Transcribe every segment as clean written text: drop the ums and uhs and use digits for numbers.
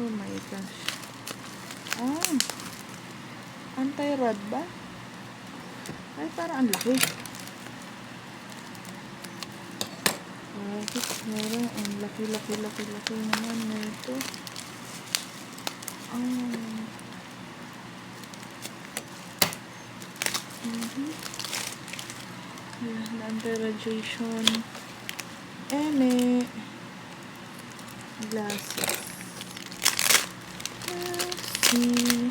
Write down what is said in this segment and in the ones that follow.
Oh my gosh. Ah, anti-rad ba? Ay, parang ang laki. Bakit meron? Ang laki naman na ito. Yan, anti-radiation. Eme. Glasses. See.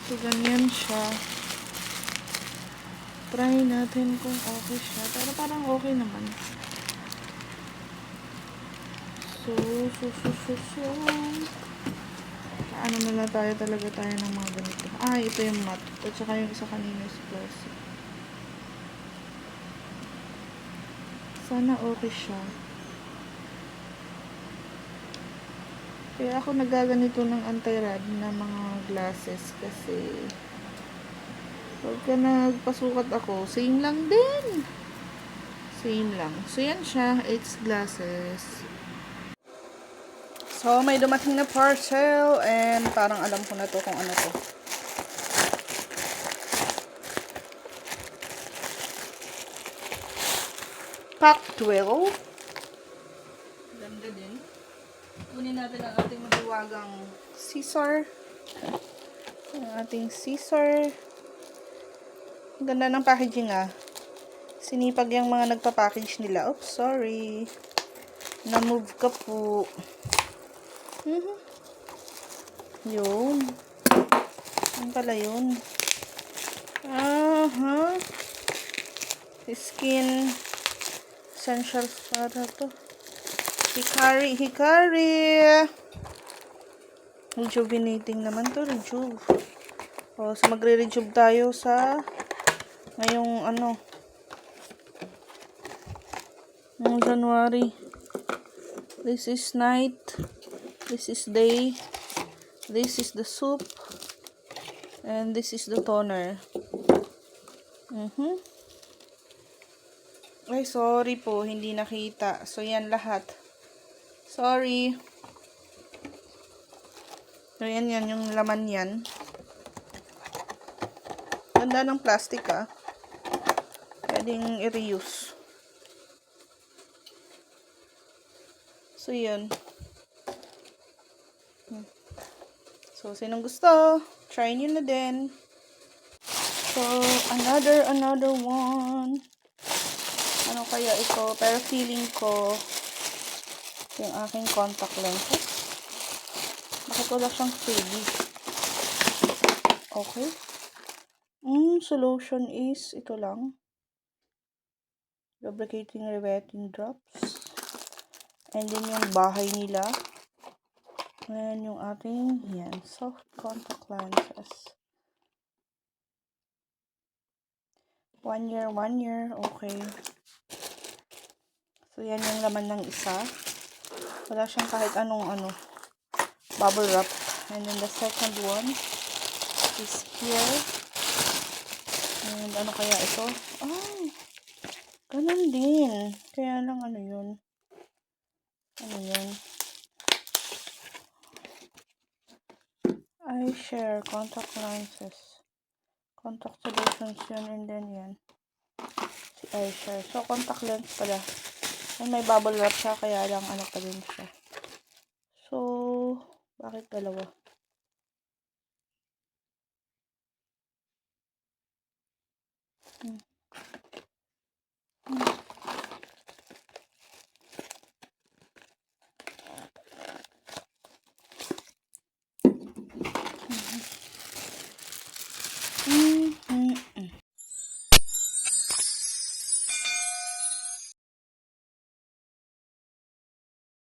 So, ganyan siya. Try natin kung okay siya. Pero parang okay naman. So. Ano na lang tayo ng mga ganito. Ah, ito yung matte. At saka yung isa kanina is glossy. Sana okay siya. Kaya ako nagaganito ng anti-rad na mga glasses kasi pagka nagpasukat ako, same lang din. Same lang. So, yan siya. It's glasses. So, may dumating na parcel and parang alam ko na to kung ano to. Pack 12. Ganda din. Kunin natin ang ating mahiwagang scissor. Ang ating scissor. Ang ganda ng packaging ah. Sinipag yung mga nagpa-package nila. Oops, sorry. Na-move ka po. Yun. Ano pala yun? Skin essentials para to. Hikari. Rejuvenating naman to. Rejuve. O, so magre-rejuve tayo sa ngayong ngayong January. This is night. This is day. This is the soup. And this is the toner. Ay, sorry po. Hindi nakita. So, yan lahat. Sorry. So, yan yung laman yan. Ganda ng plastic ah. Pwedeng i-reuse. So, yun. So, sinong gusto? Try nyo na din. So, another one. Ano kaya ito? Pero feeling ko yung aking contact lenses. Bakit wala siyang freebie? Okay. Solution is ito lang. Lubricating revetting drops. And then yung bahay nila. Ayan yung ating soft contact lenses. 1 year. Okay. So, yan yung laman ng isa. Wala siyang kahit anong bubble wrap. And then the second one is here. And ano kaya ito? Ganun din. Kaya lang yun? iShare contact lenses. Contact solutions yun. And then yan. Si iShare. So, contact lens pala. And may bubble wrap siya. Kaya lang pa din siya. So, bakit dalawa?